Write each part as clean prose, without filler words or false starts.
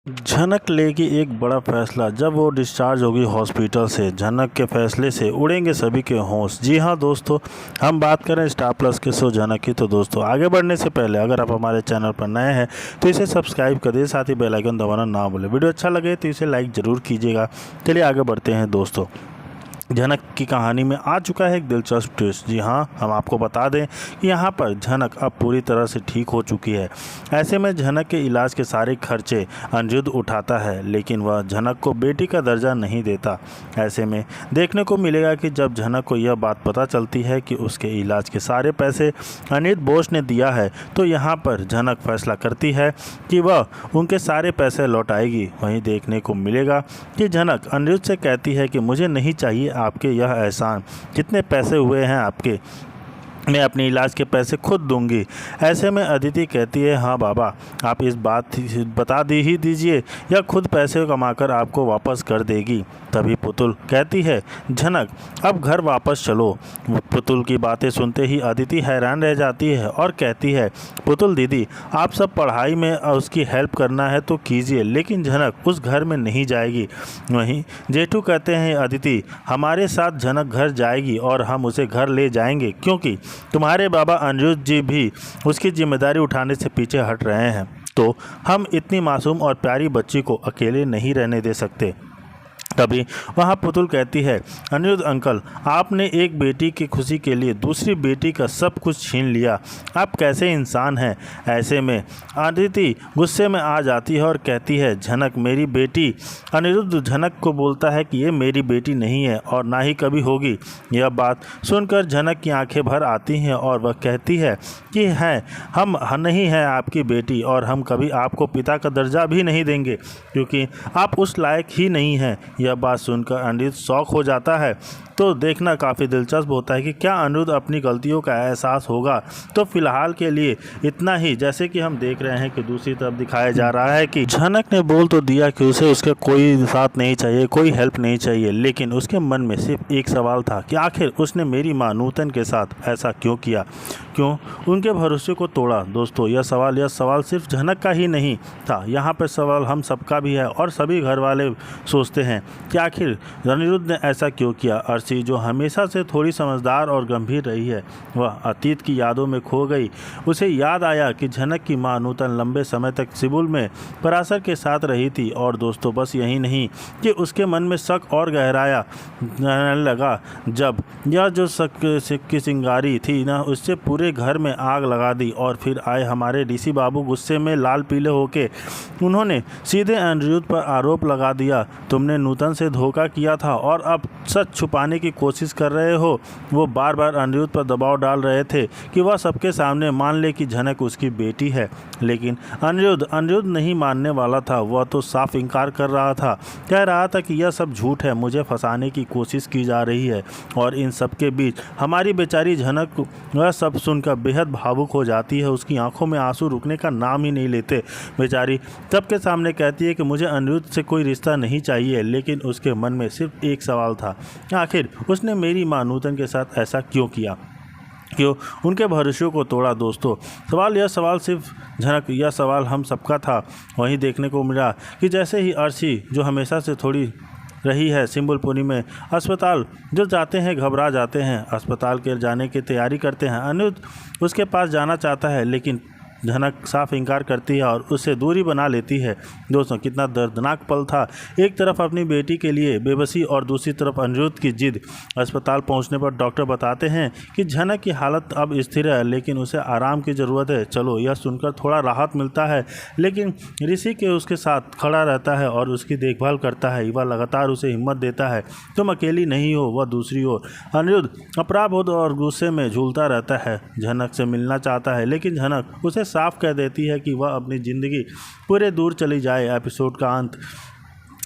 झनक लेगी एक बड़ा फैसला जब वो डिस्चार्ज होगी हॉस्पिटल से। झनक के फैसले से उड़ेंगे सभी के होश। जी हाँ दोस्तों, हम बात करें स्टार प्लस के शो झनक की। तो दोस्तों आगे बढ़ने से पहले अगर आप हमारे चैनल पर नए हैं तो इसे सब्सक्राइब कर दीजिए, साथ ही बेल आइकन दबाना ना भूलें। वीडियो अच्छा लगे तो इसे लाइक ज़रूर कीजिएगा। चलिए आगे बढ़ते हैं दोस्तों। झनक की कहानी में आ चुका है एक दिलचस्प ट्विस्ट। जी हाँ, हम आपको बता दें कि यहाँ पर झनक अब पूरी तरह से ठीक हो चुकी है। ऐसे में झनक के इलाज के सारे खर्चे अनिरुद्ध उठाता है, लेकिन वह झनक को बेटी का दर्जा नहीं देता। ऐसे में देखने को मिलेगा कि जब झनक को यह बात पता चलती है कि उसके इलाज के सारे पैसे अनिरुद्ध बोस ने दिया है, तो यहाँ पर झनक फैसला करती है कि वह उनके सारे पैसे लौटाएगी। वहीं देखने को मिलेगा कि झनक अनिरुद्ध से कहती है कि मुझे नहीं चाहिए आपके यह एहसान। जितने पैसे हुए हैं आपके, मैं अपने इलाज के पैसे खुद दूंगी। ऐसे में अदिति कहती है, हाँ बाबा, आप इस बात बता ही दीजिए या खुद पैसे कमाकर आपको वापस कर देगी। तभी पुतुल कहती है, झनक अब घर वापस चलो। पुतुल की बातें सुनते ही अदिति हैरान रह जाती है और कहती है, पुतुल दीदी, आप सब पढ़ाई में उसकी हेल्प करना है तो कीजिए, लेकिन झनक उस घर में नहीं जाएगी। वहीं जेठू कहते हैं, अदिति हमारे साथ झनक घर जाएगी और हम उसे घर ले जाएंगे, क्योंकि तुम्हारे बाबा अनिरुद्ध जी भी उसकी जिम्मेदारी उठाने से पीछे हट रहे हैं। तो हम इतनी मासूम और प्यारी बच्ची को अकेले नहीं रहने दे सकते। तभी वहाँ पुतुल कहती है, अनिरुद्ध अंकल, आपने एक बेटी की खुशी के लिए दूसरी बेटी का सब कुछ छीन लिया। आप कैसे इंसान हैं। ऐसे में अदिति गुस्से में आ जाती है और कहती है, झनक मेरी बेटी। अनिरुद्ध झनक को बोलता है कि ये मेरी बेटी नहीं है और ना ही कभी होगी। यह बात सुनकर झनक की आंखें भर आती हैं और वह कहती है कि हम नहीं हैं आपकी बेटी, और हम कभी आपको पिता का दर्जा भी नहीं देंगे, क्योंकि आप उस लायक ही नहीं हैं। यह बात सुनकर अनिरुद्ध शॉक हो जाता है। तो देखना काफ़ी दिलचस्प होता है कि क्या अनिरुद्ध अपनी गलतियों का एहसास होगा। तो फिलहाल के लिए इतना ही। जैसे कि हम देख रहे हैं कि दूसरी तरफ दिखाया जा रहा है कि झनक ने बोल तो दिया कि उसे उसका कोई साथ नहीं चाहिए, कोई हेल्प नहीं चाहिए, लेकिन उसके मन में सिर्फ एक सवाल था कि आखिर उसने मेरी माँ नूतन के साथ ऐसा क्यों किया, क्यों उनके भरोसे को तोड़ा। दोस्तों यह सवाल सिर्फ झनक का ही नहीं था, यहाँ पर सवाल हम सबका भी है और सभी घर वाले सोचते हैं कि आखिर अनिरुद्ध ने ऐसा क्यों किया। अर्शी, जो हमेशा से थोड़ी समझदार और गंभीर रही है, वह अतीत की यादों में खो गई। उसे याद आया कि झनक की मां नूतन लंबे समय तक सिबुल में पराशर के साथ रही थी। और दोस्तों बस यही नहीं कि उसके मन में शक और गहराया लगा जब यह जो सिक्की सिंगारी थी ना, उससे पूरे घर में आग लगा दी। और फिर आए हमारे डीसी बाबू गुस्से में लाल पीले होके उन्होंने सीधे अनिरुद्ध पर आरोप लगा दिया, तुमने नूतन से धोखा किया था और अब सच छुपाने की कोशिश कर रहे हो। वो बार बार अनिरुद्ध पर दबाव डाल रहे थे कि वह सबके सामने मान ले कि झनक उसकी बेटी है, लेकिन अनिरुद्ध नहीं मानने वाला था। वह तो साफ इनकार कर रहा था, कह रहा था कि यह सब झूठ है, मुझे फंसाने की कोशिश की जा रही है। और इन सब के बीच हमारी बेचारी झनक वह सब सुनकर बेहद भावुक हो जाती है। उसकी आंखों में आंसू रुकने का नाम ही नहीं लेते। बेचारी सबके सामने कहती है कि मुझे अनिरुद्ध से कोई रिश्ता नहीं चाहिए, लेकिन उसके मन में सिर्फ एक सवाल था, आखिर उसने मेरी मां नूतन के साथ ऐसा क्यों किया, क्यों उनके भरोसे को तोड़ा। दोस्तों यह सवाल सिर्फ झनक, यह सवाल हम सबका था। वहीं देखने को मिला कि जैसे ही अर्शी, जो हमेशा से थोड़ी रही है सिंबलपुरी में, अस्पताल जो जाते हैं घबरा जाते हैं, अस्पताल के जाने की तैयारी करते हैं। अनिरुद्ध उसके पास जाना चाहता है, लेकिन झनक साफ इनकार करती है और उससे दूरी बना लेती है। दोस्तों कितना दर्दनाक पल था। एक तरफ अपनी बेटी के लिए बेबसी और दूसरी तरफ अनिरुद्ध की जिद। अस्पताल पहुंचने पर डॉक्टर बताते हैं कि झनक की हालत अब स्थिर है, लेकिन उसे आराम की ज़रूरत है। चलो यह सुनकर थोड़ा राहत मिलता है, लेकिन ऋषि के उसके साथ खड़ा रहता है और उसकी देखभाल करता है। वह लगातार उसे हिम्मत देता है, तुम अकेली नहीं हो। वह दूसरी ओर अनिरुद्ध अपराध और गुस्से में झूलता रहता है, झनक से मिलना चाहता है, लेकिन झनक उसे साफ कह देती है कि वह अपनी ज़िंदगी पूरे दूर चली जाए। एपिसोड का अंत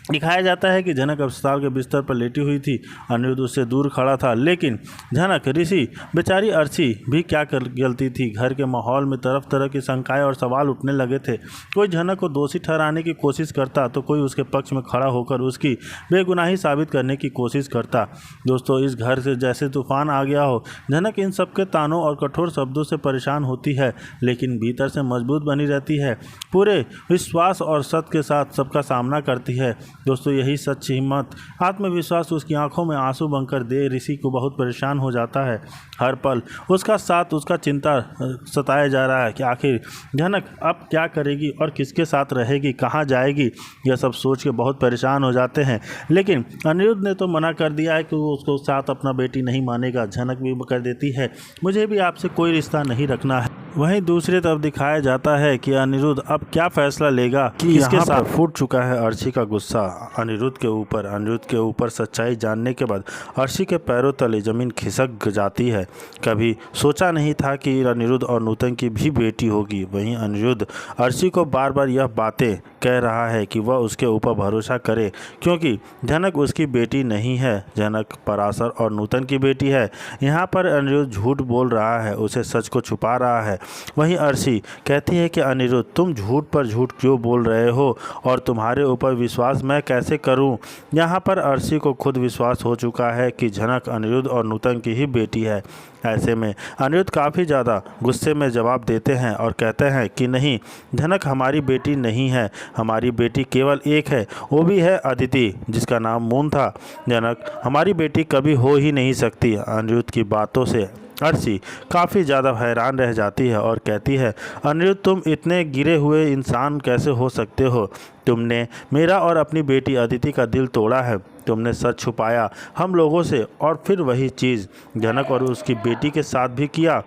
दिखाया जाता है कि झनक अस्पताल के बिस्तर पर लेटी हुई थी। अनिरुद्ध उससे दूर खड़ा था, लेकिन झनक, ऋषि, बेचारी अर्शी भी क्या कर गलती थी। घर के माहौल में तरह तरह की शंकाएं और सवाल उठने लगे थे। कोई झनक को दोषी ठहराने की कोशिश करता तो कोई उसके पक्ष में खड़ा होकर उसकी बेगुनाही साबित करने की कोशिश करता। दोस्तों, इस घर से जैसे तूफान आ गया हो। झनक इन सबके तानों और कठोर शब्दों से परेशान होती है, लेकिन भीतर से मजबूत बनी रहती है। पूरे विश्वास और सत्य के साथ सबका सामना करती है। दोस्तों, यही सच्ची हिम्मत, आत्मविश्वास उसकी आंखों में आंसू बनकर दे ऋषि को बहुत परेशान हो जाता है। हर पल उसका साथ, उसका चिंता सताया जा रहा है कि आखिर झनक अब क्या करेगी और किसके साथ रहेगी, कहाँ जाएगी। यह सब सोच के बहुत परेशान हो जाते हैं। लेकिन अनिरुद्ध ने तो मना कर दिया है कि वो उसको साथ अपना बेटी नहीं मानेगा। झनक भी कर देती है, मुझे भी आपसे कोई रिश्ता नहीं रखना है। वहीं दूसरी तरफ दिखाया जाता है कि अनिरुद्ध अब क्या फैसला लेगा कि इसके साथ फूट चुका है अर्शी का गुस्सा अनिरुद्ध के ऊपर सच्चाई जानने के बाद अर्शी के पैरों तले जमीन खिसक जाती है। कभी सोचा नहीं था कि अनिरुद्ध और नूतन की भी बेटी होगी। वहीं अनिरुद्ध अर्शी को बार बार यह बातें कह रहा है कि वह उसके ऊपर भरोसा करे, क्योंकि झनक उसकी बेटी नहीं है, झनक पराशर और नूतन की बेटी है। यहाँ पर अनिरुद्ध झूठ बोल रहा है, उसे सच को छुपा रहा है। वहीं अर्शी कहती है कि अनिरुद्ध, तुम झूठ पर झूठ क्यों बोल रहे हो और तुम्हारे ऊपर विश्वास मैं कैसे करूं। यहाँ पर अर्शी को खुद विश्वास हो चुका है कि झनक अनिरुद्ध और नूतन की ही बेटी है। ऐसे में अनिरुद्ध काफ़ी ज़्यादा गुस्से में जवाब देते हैं और कहते हैं कि नहीं, झनक हमारी बेटी नहीं है, हमारी बेटी केवल एक है, वो भी है अदिति, जिसका नाम मून था। झनक हमारी बेटी कभी हो ही नहीं सकती। अनिरुद्ध की बातों से अर्शी काफ़ी ज़्यादा हैरान रह जाती है और कहती है, अनिरुद्ध, तुम इतने गिरे हुए इंसान कैसे हो सकते हो। तुमने मेरा और अपनी बेटी अदिति का दिल तोड़ा है, तुमने सच छुपाया हम लोगों से और फिर वही चीज़ झनक और उसकी बेटी के साथ भी किया।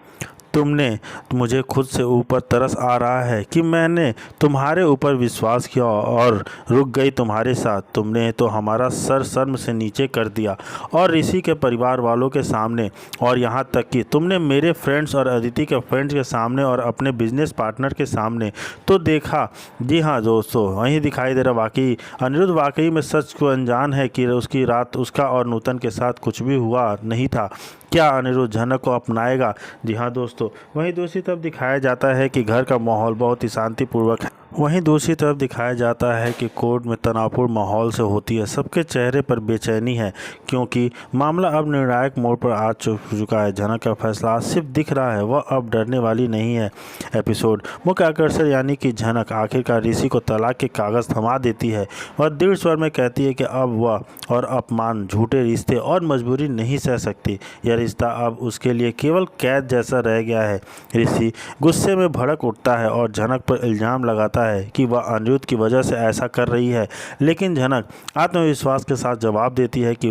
तुमने मुझे खुद से ऊपर तरस आ रहा है कि मैंने तुम्हारे ऊपर विश्वास किया और रुक गई तुम्हारे साथ। तुमने तो हमारा सर शर्म से नीचे कर दिया और ऋषि के परिवार वालों के सामने, और यहाँ तक कि तुमने मेरे फ्रेंड्स और अदिति के फ्रेंड्स के सामने और अपने बिजनेस पार्टनर के सामने तो देखा। जी हाँ दोस्तों, वहीं दिखाई दे रहा वाकई अनिरुद्ध वाकई में सच को अनजान है कि उसकी रात उसका और नूतन के साथ कुछ भी हुआ नहीं था। क्या अनिरुद्ध झनक को अपनाएगा? जी हाँ दोस्तों, वहीं दूसरी तरफ दिखाया जाता है कि घर का माहौल बहुत ही शांतिपूर्वक है। वहीं दूसरी तरफ दिखाया जाता है कि कोर्ट में तनावपूर्ण माहौल से होती है। सबके चेहरे पर बेचैनी है, क्योंकि मामला अब निर्णायक मोड़ पर आ चुका है। झनक का फैसला आज सिर्फ दिख रहा है, वह अब डरने वाली नहीं है। एपिसोड मुख्य आकर्षण यानी कि झनक आखिरकार ऋषि को तलाक के कागज़ थमा देती है। वह दृढ़ स्वर में कहती है कि अब वह और अपमान, झूठे रिश्ते और मजबूरी नहीं सह सकती। यह रिश्ता अब उसके लिए केवल कैद जैसा रह गया है। ऋषि गुस्से में भड़क उठता है और झनक पर इल्ज़ाम लगाता है कि वह अनिरुद्ध की वजह से ऐसा कर रही है, लेकिन झनक आत्मविश्वास के साथ जवाब देती है कि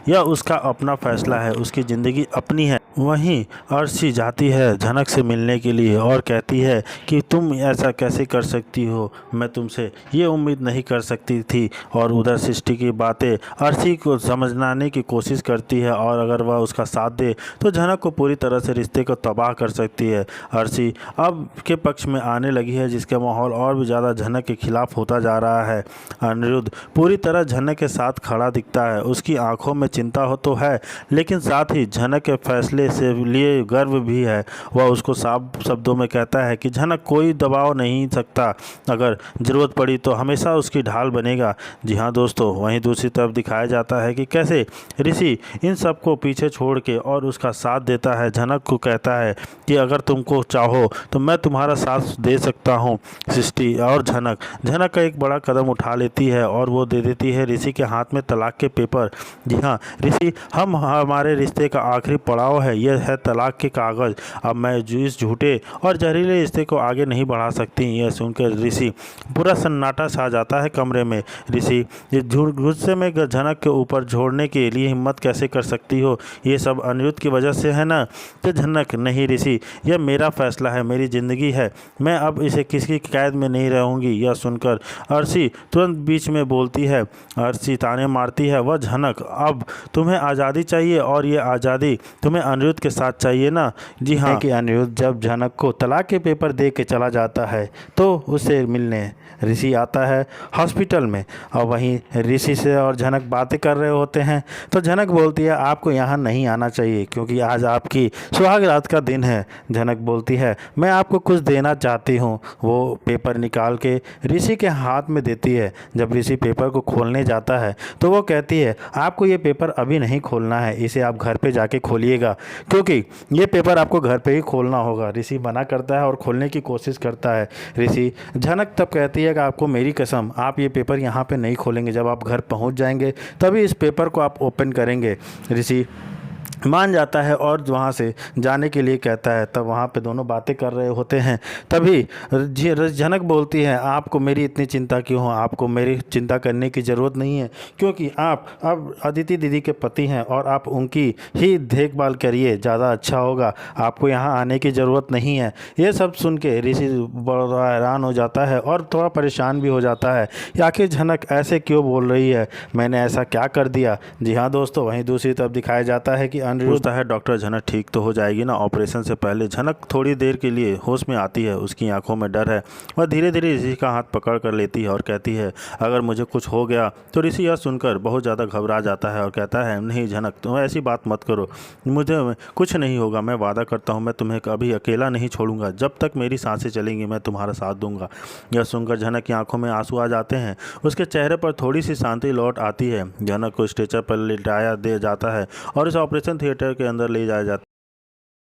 यह उसका अपना फैसला है, उसकी ज़िंदगी अपनी है। वहीं अर्शी जाती है झनक से मिलने के लिए और कहती है कि तुम ऐसा कैसे कर सकती हो, मैं तुमसे ये उम्मीद नहीं कर सकती थी। और उधर सृष्टि की बातें अर्शी को समझाने की कोशिश करती है, और अगर वह उसका साथ दे तो झनक को पूरी तरह से रिश्ते को तबाह कर सकती है। अर्शी अब के पक्ष में आने लगी है, जिसका माहौल और भी ज़्यादा झनक के खिलाफ होता जा रहा है। अनिरुद्ध पूरी तरह झनक के साथ खड़ा दिखता है, उसकी आंखों में चिंता हो तो है, लेकिन साथ ही झनक के फैसले से लिए गर्व भी है। वह उसको साफ शब्दों में कहता है कि झनक कोई दबाव नहीं सकता, अगर ज़रूरत पड़ी तो हमेशा उसकी ढाल बनेगा। जी हाँ दोस्तों, वहीं दूसरी तरफ दिखाया जाता है कि कैसे ऋषि इन सबको पीछे छोड़ के और उसका साथ देता है। झनक को कहता है कि अगर तुमको चाहो तो मैं तुम्हारा साथ दे सकता हूँ। सृष्टि और झनक का एक बड़ा कदम उठा लेती है और वो दे देती है ऋषि के हाथ में तलाक के पेपर। जी हाँ ऋषि, हमारे रिश्ते का आखिरी पड़ाव है, यह है तलाक के कागज़। अब मैं इस झूठे और जहरीले रिश्ते को आगे नहीं बढ़ा सकती। यह सुनकर ऋषि पूरा सन्नाटा छा जाता है कमरे में। ऋषि इस गुस्से में झनक के ऊपर छोड़ने के लिए हिम्मत कैसे कर सकती हो, ये सब अनिरुद्ध की वजह से है ना। तो झनक, नहीं ऋषि, यह मेरा फैसला है, मेरी ज़िंदगी है, मैं अब इसे किसी कैद में नहीं रहूँगी। यह सुनकर अर्शी तुरंत बीच में बोलती है। अर्शी ताने मारती है, वह झनक, अब तुम्हें आज़ादी चाहिए और ये आज़ादी तुम्हें अनिरुद्ध के साथ चाहिए ना। जी हाँ, कि अनिरुद्ध जब झनक को तलाक के पेपर दे के चला जाता है तो उससे मिलने ऋषि आता है हॉस्पिटल में, और वहीं ऋषि से और झनक बातें कर रहे होते हैं। तो झनक बोलती है आपको यहाँ नहीं आना चाहिए क्योंकि आज आपकी सुहाग रात का दिन है। झनक बोलती है मैं आपको कुछ देना चाहती हूँ। वो पेपर निकाल के ऋषि के हाथ में देती है। जब ऋषि पेपर को खोलने जाता है तो वो कहती है आपको ये पेपर अभी नहीं खोलना है, इसे आप घर पे जाके खोलिएगा क्योंकि ये पेपर आपको घर पे ही खोलना होगा। ऋषि मना करता है और खोलने की कोशिश करता है ऋषि। झनक तब कहती है कि आपको मेरी कसम आप ये पेपर यहाँ पे नहीं खोलेंगे, जब आप घर पहुँच जाएंगे तभी इस पेपर को आप ओपन करेंगे। ऋषि मान जाता है और वहाँ से जाने के लिए कहता है। तब वहाँ पे दोनों बातें कर रहे होते हैं, तभी झनक बोलती है आपको मेरी इतनी चिंता क्यों हो, आपको मेरी चिंता करने की ज़रूरत नहीं है क्योंकि आप अब अदिति दीदी के पति हैं और आप उनकी ही देखभाल करिए, ज़्यादा अच्छा होगा, आपको यहाँ आने की ज़रूरत नहीं है। ये सब सुन के ऋषि बड़ा हैरान हो जाता है और थोड़ा परेशान भी हो जाता है, आखिर झनक ऐसे क्यों बोल रही है, मैंने ऐसा क्या कर दिया। जी हाँ दोस्तों, वहीं दूसरी तरफ दिखाया जाता है कि पूछता है डॉक्टर झनक ठीक तो हो जाएगी ना ऑपरेशन से पहले। झनक थोड़ी देर के लिए होश में आती है, उसकी आंखों में डर है। वह धीरे धीरे ऋषि का हाथ पकड़ कर लेती है और कहती है अगर मुझे कुछ हो गया तो। ऋषि यह सुनकर बहुत ज़्यादा घबरा जाता है और कहता है नहीं झनक तुम ऐसी बात मत करो, मुझे कुछ नहीं होगा, मैं वादा करता हूँ मैं तुम्हें कभी अकेला नहीं छोड़ूंगा, जब तक मेरी सांसें चलेंगी मैं तुम्हारा साथ दूंगा। यह सुनकर झनक की आंखों में आंसू आ जाते हैं, उसके चेहरे पर थोड़ी सी शांति लौट आती है। झनक को स्ट्रेचर पर लिटाया दे जाता है और इस ऑपरेशन थिएटर के अंदर ले जाया जाता है।